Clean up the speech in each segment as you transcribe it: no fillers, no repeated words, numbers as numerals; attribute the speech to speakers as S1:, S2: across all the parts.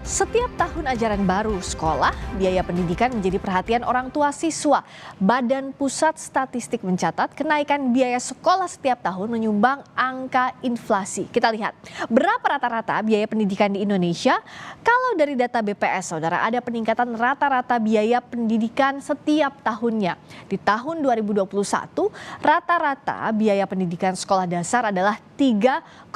S1: Setiap tahun ajaran baru sekolah, biaya pendidikan menjadi perhatian orang tua siswa. Badan Pusat Statistik mencatat kenaikan biaya sekolah setiap tahun menyumbang angka inflasi. Kita lihat, berapa rata-rata biaya pendidikan di Indonesia? Kalau dari data BPS, saudara, ada peningkatan rata-rata biaya pendidikan setiap tahunnya. Di tahun 2021, rata-rata biaya pendidikan sekolah dasar adalah 3,24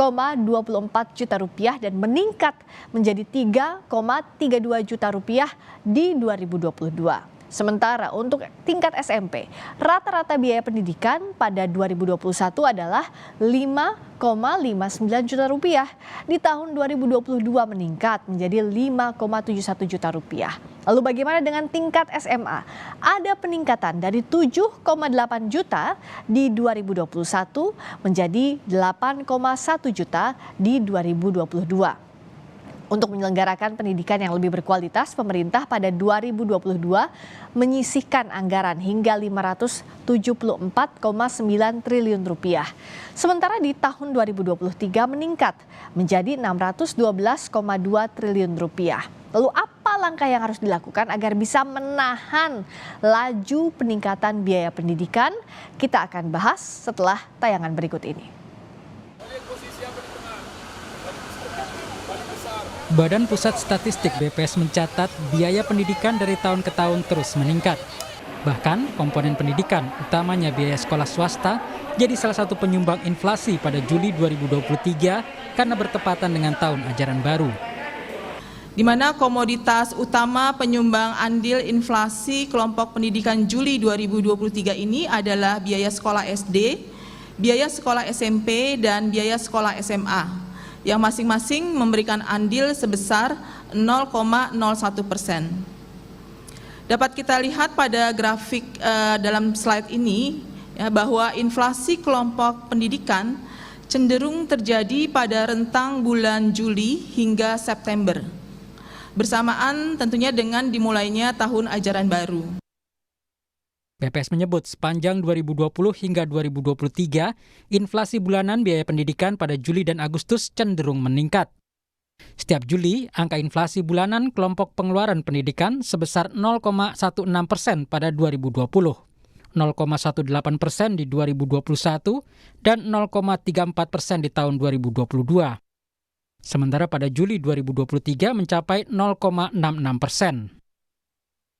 S1: juta rupiah dan meningkat menjadi 3,32 juta rupiah di 2022. Sementara untuk tingkat SMP, rata-rata biaya pendidikan pada 2021 adalah 5,59 juta rupiah. Di tahun 2022 meningkat menjadi 5,71 juta rupiah. Lalu bagaimana dengan tingkat SMA? Ada peningkatan dari 7,8 juta di 2021 menjadi 8,1 juta di 2022. Untuk menyelenggarakan pendidikan yang lebih berkualitas, pemerintah pada 2022 menyisihkan anggaran hingga 574,9 triliun rupiah. Sementara di tahun 2023 meningkat menjadi 612,2 triliun rupiah. Lalu apa langkah yang harus dilakukan agar bisa menahan laju peningkatan biaya pendidikan? Kita akan bahas setelah tayangan berikut ini.
S2: Badan Pusat Statistik BPS mencatat biaya pendidikan dari tahun ke tahun terus meningkat. Bahkan komponen pendidikan, utamanya biaya sekolah swasta, jadi salah satu penyumbang inflasi pada Juli 2023 karena bertepatan dengan tahun ajaran baru.
S3: Di mana komoditas utama penyumbang andil inflasi kelompok pendidikan Juli 2023 ini adalah biaya sekolah SD, biaya sekolah SMP, dan biaya sekolah SMA. Yang masing-masing memberikan andil sebesar 0,01%. Dapat kita lihat pada grafik dalam slide ini bahwa inflasi kelompok pendidikan cenderung terjadi pada rentang bulan Juli hingga September, bersamaan tentunya dengan dimulainya tahun ajaran baru.
S2: BPS menyebut sepanjang 2020 hingga 2023, inflasi bulanan biaya pendidikan pada Juli dan Agustus cenderung meningkat. Setiap Juli, angka inflasi bulanan kelompok pengeluaran pendidikan sebesar 0,16% pada 2020, 0,18% di 2021, dan 0,34% di tahun 2022. Sementara pada Juli 2023 mencapai 0,66%.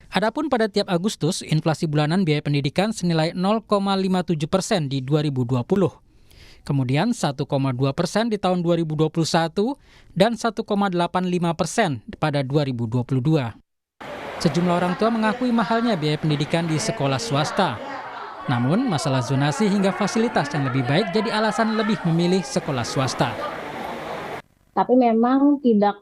S2: Adapun pada tiap Agustus, inflasi bulanan biaya pendidikan senilai 0,57% di 2020. Kemudian 1,2% di tahun 2021 dan 1,85% pada 2022. Sejumlah orang tua mengakui mahalnya biaya pendidikan di sekolah swasta. Namun, masalah zonasi hingga fasilitas yang lebih baik jadi alasan lebih memilih sekolah swasta.
S4: Tapi memang tidak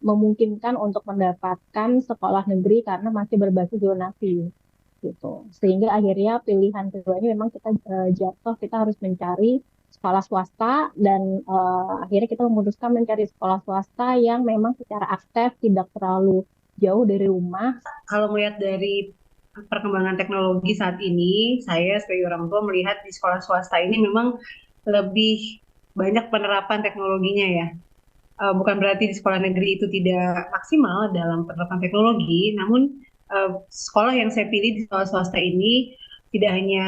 S4: memungkinkan untuk mendapatkan sekolah negeri karena masih berbasis zonasi gitu. Sehingga akhirnya pilihan keduanya memang kita harus mencari sekolah swasta dan akhirnya kita memutuskan mencari sekolah swasta yang memang secara akses tidak terlalu jauh dari rumah.
S5: Kalau melihat dari perkembangan teknologi saat ini, saya sebagai orang tua melihat di sekolah swasta ini memang lebih banyak penerapan teknologinya ya. Bukan berarti di sekolah negeri itu tidak maksimal dalam penerapan teknologi, namun sekolah yang saya pilih di sekolah swasta ini tidak hanya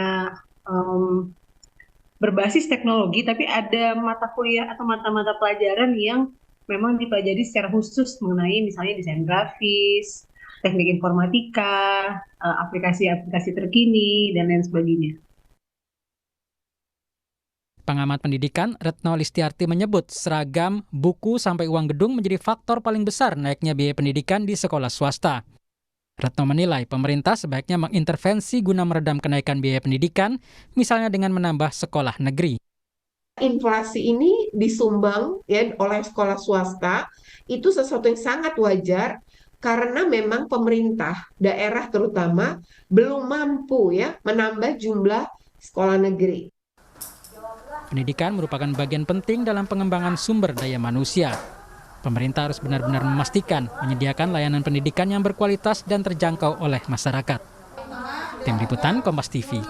S5: berbasis teknologi, tapi ada mata kuliah atau mata-mata pelajaran yang memang dipelajari secara khusus mengenai misalnya desain grafis, teknik informatika, aplikasi-aplikasi terkini, dan lain sebagainya.
S2: Pengamat pendidikan Retno Listiarti menyebut seragam, buku, sampai uang gedung menjadi faktor paling besar naiknya biaya pendidikan di sekolah swasta. Retno menilai pemerintah sebaiknya mengintervensi guna meredam kenaikan biaya pendidikan, misalnya dengan menambah sekolah negeri.
S6: Inflasi ini disumbang ya oleh sekolah swasta, itu sesuatu yang sangat wajar karena memang pemerintah daerah terutama belum mampu ya menambah jumlah sekolah negeri.
S2: Pendidikan merupakan bagian penting dalam pengembangan sumber daya manusia. Pemerintah harus benar-benar memastikan menyediakan layanan pendidikan yang berkualitas dan terjangkau oleh masyarakat. Tim Liputan Kompas TV.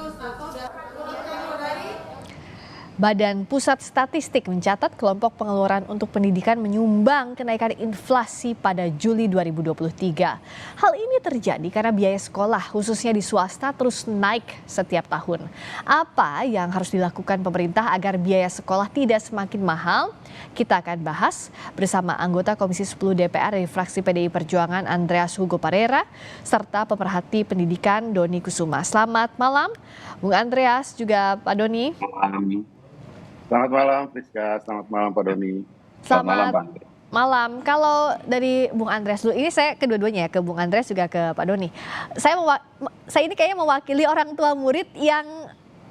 S1: Badan Pusat Statistik mencatat kelompok pengeluaran untuk pendidikan menyumbang kenaikan inflasi pada Juli 2023. Hal ini terjadi karena biaya sekolah khususnya di swasta terus naik setiap tahun. Apa yang harus dilakukan pemerintah agar biaya sekolah tidak semakin mahal? Kita akan bahas bersama anggota Komisi 10 DPR dari fraksi PDI Perjuangan Andreas Hugo Parera serta pemerhati pendidikan Doni Kusuma. Selamat malam Bung Andreas juga Pak Doni.
S7: Selamat malam Friska, selamat malam Pak Doni.
S1: Selamat malam. Kalau dari Bung Andreas dulu, ini saya kedua-duanya ya, ke Bung Andreas juga ke Pak Doni. Saya ini kayaknya mewakili orang tua murid yang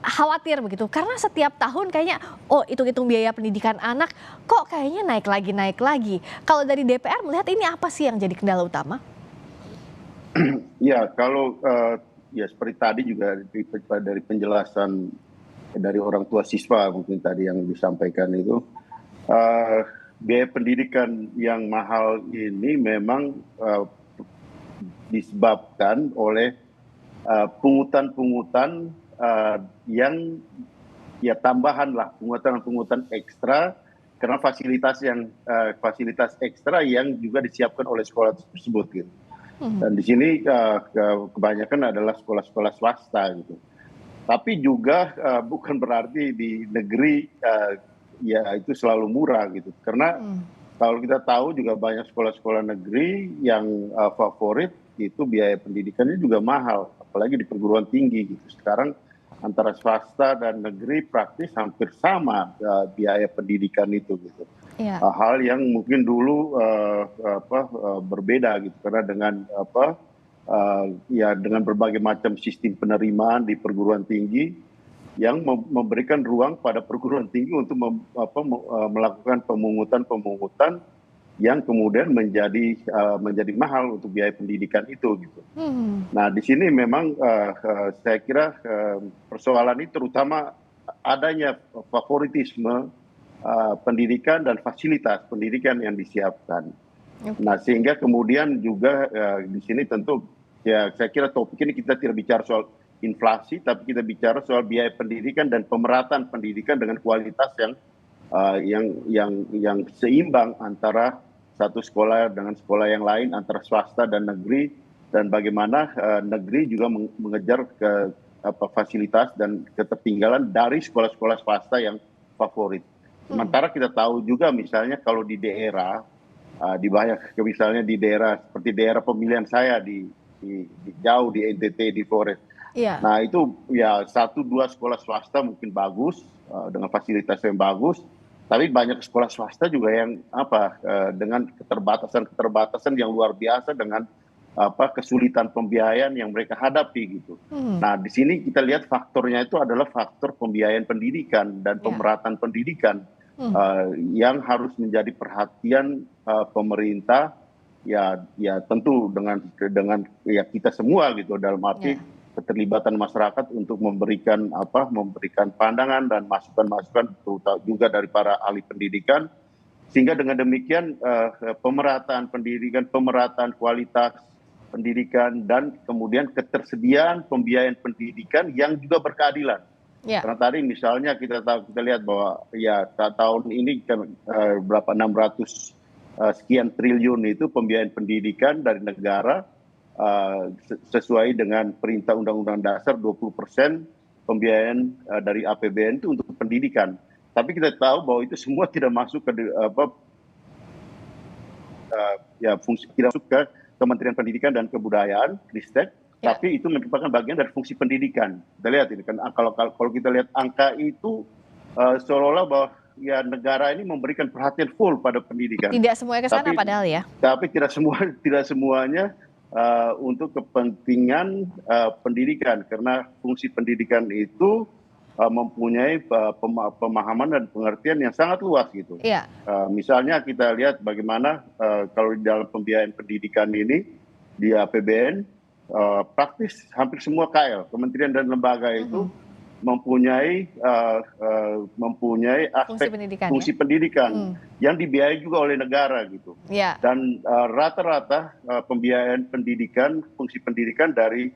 S1: khawatir begitu, karena setiap tahun kayaknya, hitung-hitung biaya pendidikan anak, kok kayaknya naik lagi. Kalau dari DPR melihat ini apa sih yang jadi kendala utama?
S7: Ya, kalau ya seperti tadi juga dari penjelasan dari orang tua siswa mungkin tadi yang disampaikan itu, biaya pendidikan yang mahal ini memang disebabkan oleh pungutan-pungutan yang ya tambahan lah, pungutan ekstra karena fasilitas ekstra yang juga disiapkan oleh sekolah tersebut gitu. Dan di sini kebanyakan adalah sekolah-sekolah swasta gitu. Tapi juga bukan berarti di negeri ya itu selalu murah gitu. Karena kalau kita tahu juga banyak sekolah-sekolah negeri yang favorit itu biaya pendidikannya juga mahal, apalagi di perguruan tinggi gitu. Sekarang antara swasta dan negeri praktis hampir sama biaya pendidikan itu gitu. Yeah. Hal yang mungkin dulu berbeda gitu, karena dengan dengan berbagai macam sistem penerimaan di perguruan tinggi yang memberikan ruang pada perguruan tinggi untuk melakukan pemungutan yang kemudian menjadi mahal untuk biaya pendidikan itu gitu. Nah di sini memang saya kira persoalan ini terutama adanya favoritisme pendidikan dan fasilitas pendidikan yang disiapkan. Nah sehingga kemudian juga di sini tentu ya saya kira topik ini kita tidak bicara soal inflasi, tapi kita bicara soal biaya pendidikan dan pemerataan pendidikan dengan kualitas yang seimbang antara satu sekolah dengan sekolah yang lain, antara swasta dan negeri, dan bagaimana negeri juga mengejar fasilitas dan ketertinggalan dari sekolah-sekolah swasta yang favorit. Sementara kita tahu juga misalnya kalau di daerah misalnya di daerah seperti daerah pemilihan saya di jauh di NTT di Flores. Yeah. Nah itu ya 1-2 sekolah swasta mungkin bagus dengan fasilitas yang bagus, tapi banyak sekolah swasta juga yang dengan keterbatasan yang luar biasa dengan kesulitan pembiayaan yang mereka hadapi gitu. Nah di sini kita lihat faktornya itu adalah faktor pembiayaan pendidikan dan pemerataan pendidikan yang harus menjadi perhatian pemerintah. Ya tentu dengan ya kita semua gitu, dalam arti keterlibatan masyarakat untuk memberikan pandangan dan masukan-masukan terutama juga dari para ahli pendidikan, sehingga dengan demikian pemerataan pendidikan, pemerataan kualitas pendidikan, dan kemudian ketersediaan pembiayaan pendidikan yang juga berkeadilan. Karena tadi misalnya kita lihat bahwa ya tahun ini kan berapa 600 sekian triliun itu pembiayaan pendidikan dari negara sesuai dengan perintah Undang-Undang Dasar 20% pembiayaan dari APBN itu untuk pendidikan. Tapi kita tahu bahwa itu semua tidak masuk ke fungsi, tidak masuk ke Kementerian Pendidikan dan Kebudayaan, Ristek, tapi itu merupakan bagian dari fungsi pendidikan. Kita lihat ini kan kalau kita lihat angka itu seolah-olah bahwa ya negara ini memberikan perhatian full pada pendidikan. Tidak semuanya ke sana padahal ya. Tapi tidak semuanya untuk kepentingan pendidikan, karena fungsi pendidikan itu mempunyai pemahaman dan pengertian yang sangat luas gitu. Yeah. Misalnya kita lihat bagaimana kalau di dalam pembiayaan pendidikan ini di APBN praktis hampir semua KL, kementerian dan lembaga itu mempunyai aspek fungsi pendidikan yang dibiayai juga oleh negara gitu. Dan rata-rata pembiayaan pendidikan, fungsi pendidikan dari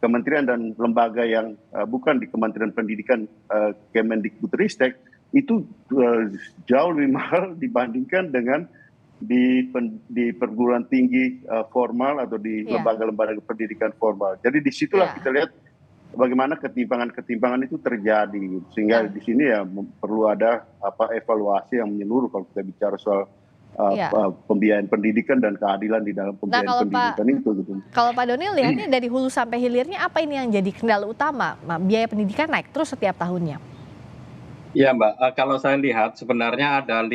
S7: kementerian dan lembaga yang bukan di Kementerian Pendidikan, Kemendikbudristek, itu jauh lebih mahal dibandingkan dengan di perguruan tinggi formal atau di lembaga-lembaga pendidikan formal. Jadi disitulah kita lihat bagaimana ketimpangan itu terjadi, sehingga di sini ya perlu ada evaluasi yang menyeluruh kalau kita bicara soal pembiayaan pendidikan dan keadilan di dalam pembiayaan pendidikan itu gitu.
S1: Kalau Pak Doni lihatnya dari hulu sampai hilirnya apa ini yang jadi kendala utama? Biaya pendidikan naik terus setiap tahunnya.
S8: Ya Mbak, kalau saya lihat sebenarnya ada 5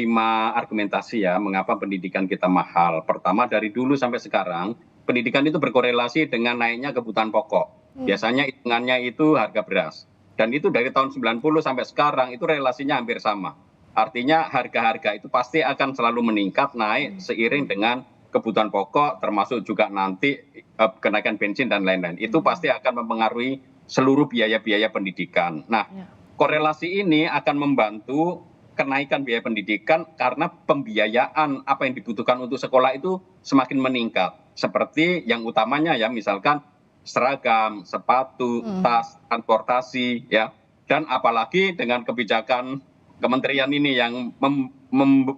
S8: argumentasi ya mengapa pendidikan kita mahal. Pertama, dari dulu sampai sekarang pendidikan itu berkorelasi dengan naiknya kebutuhan pokok. Biasanya hitungannya itu harga beras. Dan itu dari tahun 90 sampai sekarang itu relasinya hampir sama. Artinya harga-harga itu pasti akan selalu meningkat, naik seiring dengan kebutuhan pokok, termasuk juga nanti kenaikan bensin dan lain-lain. Itu pasti akan mempengaruhi seluruh biaya-biaya pendidikan. Nah, korelasi ini akan membantu kenaikan biaya pendidikan karena pembiayaan apa yang dibutuhkan untuk sekolah itu semakin meningkat. Seperti yang utamanya ya, misalkan seragam, sepatu, tas, transportasi, ya. Dan apalagi dengan kebijakan kementerian ini yang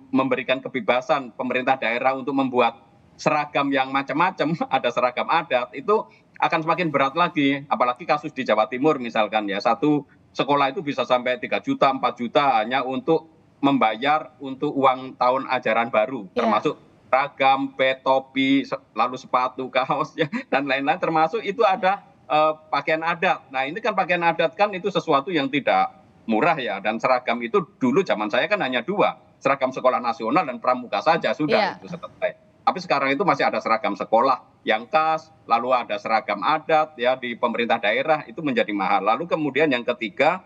S8: memberikan kebebasan pemerintah daerah untuk membuat seragam yang macam-macam, ada seragam adat, itu akan semakin berat lagi. Apalagi kasus di Jawa Timur misalkan ya, satu sekolah itu bisa sampai 3 juta, 4 juta hanya untuk membayar untuk uang tahun ajaran baru, termasuk seragam, topi, lalu sepatu, kaos, ya, dan lain-lain, termasuk itu ada pakaian adat. Nah ini kan pakaian adat kan itu sesuatu yang tidak murah ya, dan seragam itu dulu zaman saya kan hanya 2, seragam sekolah nasional dan pramuka saja sudah itu selesai. Tapi sekarang itu masih ada seragam sekolah yang khas, lalu ada seragam adat ya di pemerintah daerah, itu menjadi mahal. Lalu kemudian yang ketiga,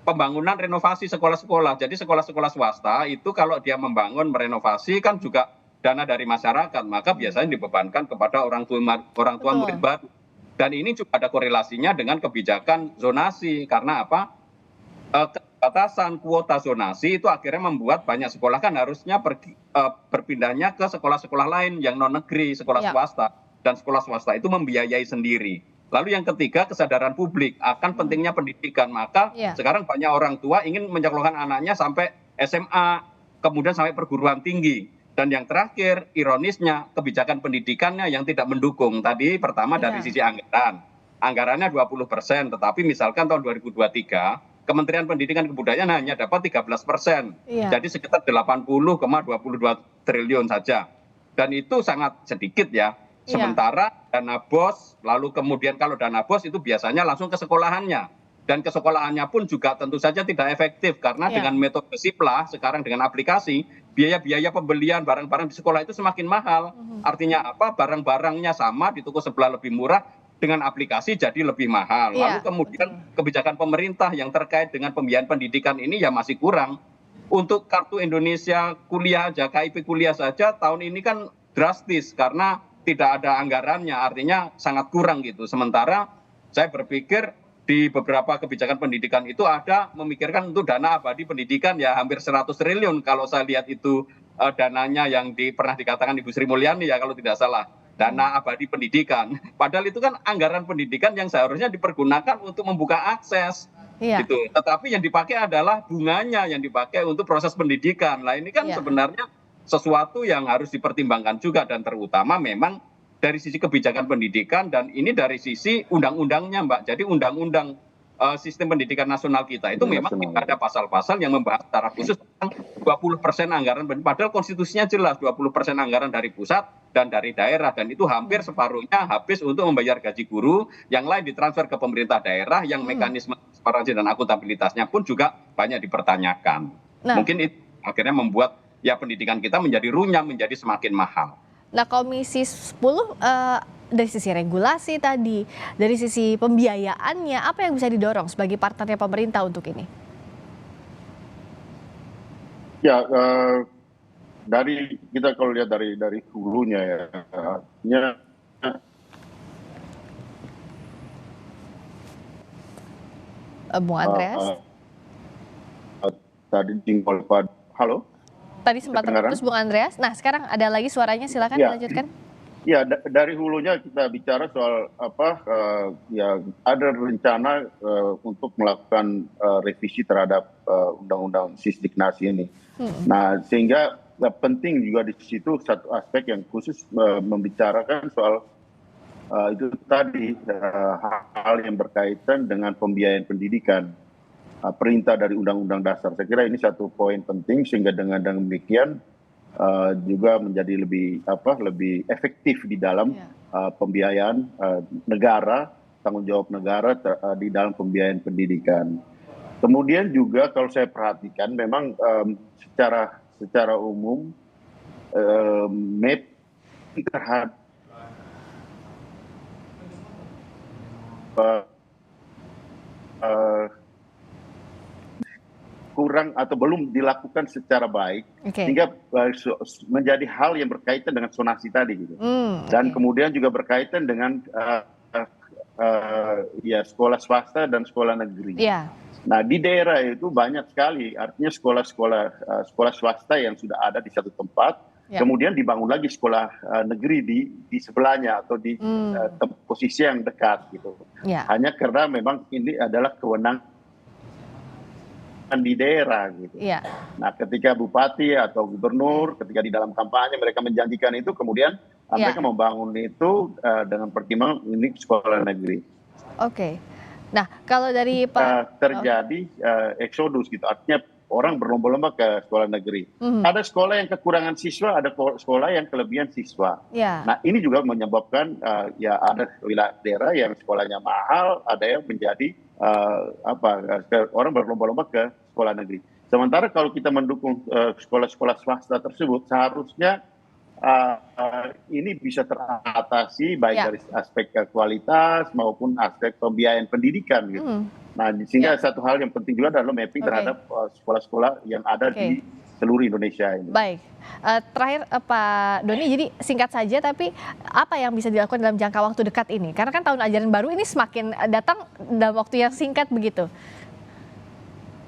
S8: pembangunan renovasi sekolah-sekolah. Jadi sekolah-sekolah swasta itu kalau dia membangun, merenovasi kan juga dana dari masyarakat, maka biasanya dibebankan kepada orang tua murid baru. Dan ini juga ada korelasinya dengan kebijakan zonasi, karena apa? Batasan kuota zonasi itu akhirnya membuat banyak sekolah kan harusnya berpindahnya ke sekolah-sekolah lain yang non negeri, sekolah swasta, dan sekolah swasta itu membiayai sendiri. Lalu yang ketiga, kesadaran publik akan pentingnya pendidikan, maka sekarang banyak orang tua ingin menyekolahkan anaknya sampai SMA, kemudian sampai perguruan tinggi. Dan yang terakhir, ironisnya kebijakan pendidikannya yang tidak mendukung. Tadi pertama dari sisi anggarannya 20%, tetapi misalkan tahun 2023 Kementerian Pendidikan dan Kebudayaan hanya dapat 13%, jadi sekitar 80,22 triliun saja. Dan itu sangat sedikit ya. Sementara dana BOS, lalu kemudian kalau dana BOS itu biasanya langsung ke sekolahannya. Dan ke sekolahannya pun juga tentu saja tidak efektif, karena dengan metode SIPLA, sekarang dengan aplikasi, biaya-biaya pembelian barang-barang di sekolah itu semakin mahal. Artinya apa? Barang-barangnya sama, di toko sebelah lebih murah, dengan aplikasi jadi lebih mahal. Lalu kemudian kebijakan pemerintah yang terkait dengan pembiayaan pendidikan ini ya masih kurang. Untuk kartu Indonesia kuliah aja, KIP kuliah saja tahun ini kan drastis karena tidak ada anggarannya, artinya sangat kurang gitu. Sementara saya berpikir di beberapa kebijakan pendidikan itu ada memikirkan untuk dana abadi pendidikan ya hampir 100 triliun kalau saya lihat itu dananya yang pernah dikatakan Ibu Sri Mulyani ya kalau tidak salah. Dana abadi pendidikan. Padahal itu kan anggaran pendidikan yang seharusnya dipergunakan untuk membuka akses. Gitu. Tetapi yang dipakai adalah bunganya yang dipakai untuk proses pendidikan. Nah ini kan sebenarnya sesuatu yang harus dipertimbangkan juga, dan terutama memang dari sisi kebijakan pendidikan, dan ini dari sisi undang-undangnya Mbak. Jadi undang-undang sistem pendidikan nasional kita itu memang tidak ada pasal-pasal yang membahas secara khusus tentang 20% anggaran, padahal konstitusinya jelas 20% anggaran dari pusat dan dari daerah, dan itu hampir separuhnya habis untuk membayar gaji guru, yang lain ditransfer ke pemerintah daerah, yang mekanisme transparansi dan akuntabilitasnya pun juga banyak dipertanyakan. Mungkin itu akhirnya membuat ya pendidikan kita menjadi runyam, menjadi semakin mahal.
S1: Nah, Komisi 10 dari sisi regulasi tadi, dari sisi pembiayaannya, apa yang bisa didorong sebagai partnernya pemerintah untuk ini?
S7: Ya, dari kita kalau lihat dari hulunya ya, artinya
S1: Bung Andreas?
S7: Tadi jingkol pada, halo?
S1: Tadi sempat terputus Bung Andreas. Nah sekarang ada lagi suaranya, silakan dilanjutkan.
S7: Ya, dari hulunya kita bicara soal ya ada rencana untuk melakukan revisi terhadap undang-undang Sisdiknas ini. Nah, sehingga penting juga di situ satu aspek yang khusus membicarakan soal itu tadi hal yang berkaitan dengan pembiayaan pendidikan. Perintah dari Undang-Undang Dasar. Saya kira ini satu poin penting sehingga dengan demikian juga menjadi lebih efektif di dalam pembiayaan negara, tanggung jawab negara di dalam pembiayaan pendidikan. Kemudian juga kalau saya perhatikan memang secara umum mapping terhadap kurang atau belum dilakukan secara baik, sehingga menjadi hal yang berkaitan dengan zonasi tadi gitu. Dan kemudian juga berkaitan dengan ya sekolah swasta dan sekolah negeri. Nah, di daerah itu banyak sekali, artinya sekolah swasta yang sudah ada di satu tempat, kemudian dibangun lagi sekolah negeri di sebelahnya atau di posisi yang dekat gitu. Hanya karena memang ini adalah kewenangan di daerah gitu. Nah, ketika bupati atau gubernur ketika di dalam kampanye mereka menjanjikan itu, kemudian mereka membangun itu dengan pertimbangan ini sekolah negeri.
S1: Nah, kalau dari Pak
S7: terjadi eksodus gitu, artinya orang berlomba-lomba ke sekolah negeri. Ada sekolah yang kekurangan siswa, ada sekolah yang kelebihan siswa. Nah, ini juga menyebabkan ya ada wilayah daerah yang sekolahnya mahal, ada yang menjadi orang berlomba-lomba ke sekolah negeri. Sementara kalau kita mendukung sekolah-sekolah swasta tersebut, seharusnya ini bisa teratasi baik dari aspek kualitas maupun aspek pembiayaan pendidikan gitu. Nah, sehingga satu hal yang penting juga adalah mapping terhadap sekolah-sekolah yang ada di seluruh Indonesia ini.
S1: Baik, terakhir Pak Doni, jadi singkat saja, tapi apa yang bisa dilakukan dalam jangka waktu dekat ini? Karena kan tahun ajaran baru ini semakin datang dalam waktu yang singkat begitu.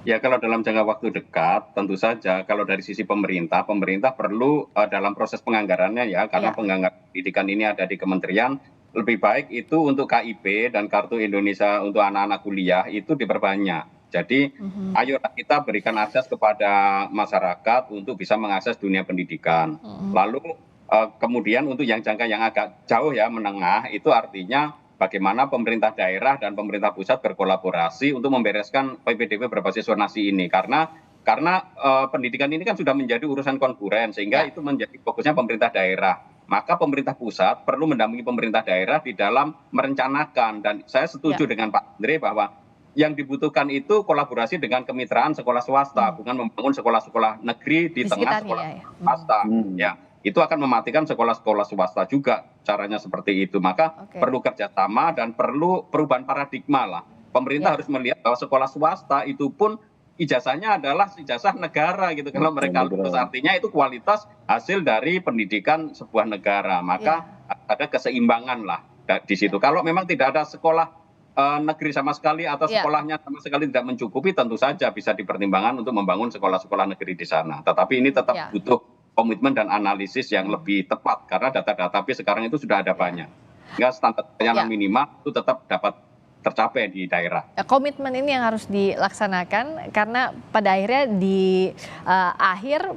S8: Ya, kalau dalam jangka waktu dekat, tentu saja kalau dari sisi pemerintah perlu dalam proses penganggarannya ya, karena penganggaran pendidikan ini ada di kementerian, lebih baik itu untuk KIP dan Kartu Indonesia untuk anak-anak kuliah itu diperbanyak. Jadi ayolah kita berikan akses kepada masyarakat untuk bisa mengakses dunia pendidikan. Lalu kemudian untuk yang jangka yang agak jauh ya, menengah, itu artinya bagaimana pemerintah daerah dan pemerintah pusat berkolaborasi untuk membereskan PPDB berbasis zonasi ini. Karena pendidikan ini kan sudah menjadi urusan konkuren, sehingga itu menjadi fokusnya pemerintah daerah. Maka pemerintah pusat perlu mendampingi pemerintah daerah di dalam merencanakan. Dan saya setuju dengan Pak Andre bahwa yang dibutuhkan itu kolaborasi dengan kemitraan sekolah swasta, bukan membangun sekolah-sekolah negeri di tengah sekolah swasta. Ya, itu akan mematikan sekolah-sekolah swasta juga. Caranya seperti itu. Maka perlu kerjasama dan perlu perubahan paradigma lah. Pemerintah harus melihat bahwa sekolah swasta itu pun ijazahnya adalah ijazah negara gitu. Kalau mereka lulus, artinya itu kualitas hasil dari pendidikan sebuah negara. Maka ada keseimbangan lah di situ. Kalau memang tidak ada sekolah negeri sama sekali atau sekolahnya sama sekali tidak mencukupi, tentu saja bisa dipertimbangkan untuk membangun sekolah-sekolah negeri di sana. Tetapi ini tetap butuh komitmen dan analisis yang lebih tepat, karena data-data sekarang itu sudah ada banyak. Sehingga standar yang minimal itu tetap dapat tercapai di daerah.
S1: Komitmen ini yang harus dilaksanakan, karena pada akhirnya di akhir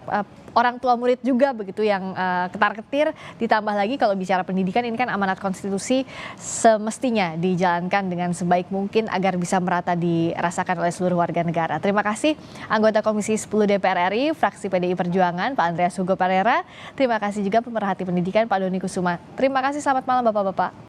S1: orang tua murid juga begitu yang ketar-ketir, ditambah lagi kalau bicara pendidikan ini kan amanat konstitusi, semestinya dijalankan dengan sebaik mungkin agar bisa merata dirasakan oleh seluruh warga negara. Terima kasih anggota Komisi 10 DPR RI, fraksi PDI Perjuangan, Pak Andreas Hugo Parera. Terima kasih juga pemerhati pendidikan Pak Doni Kusuma. Terima kasih, selamat malam Bapak-Bapak.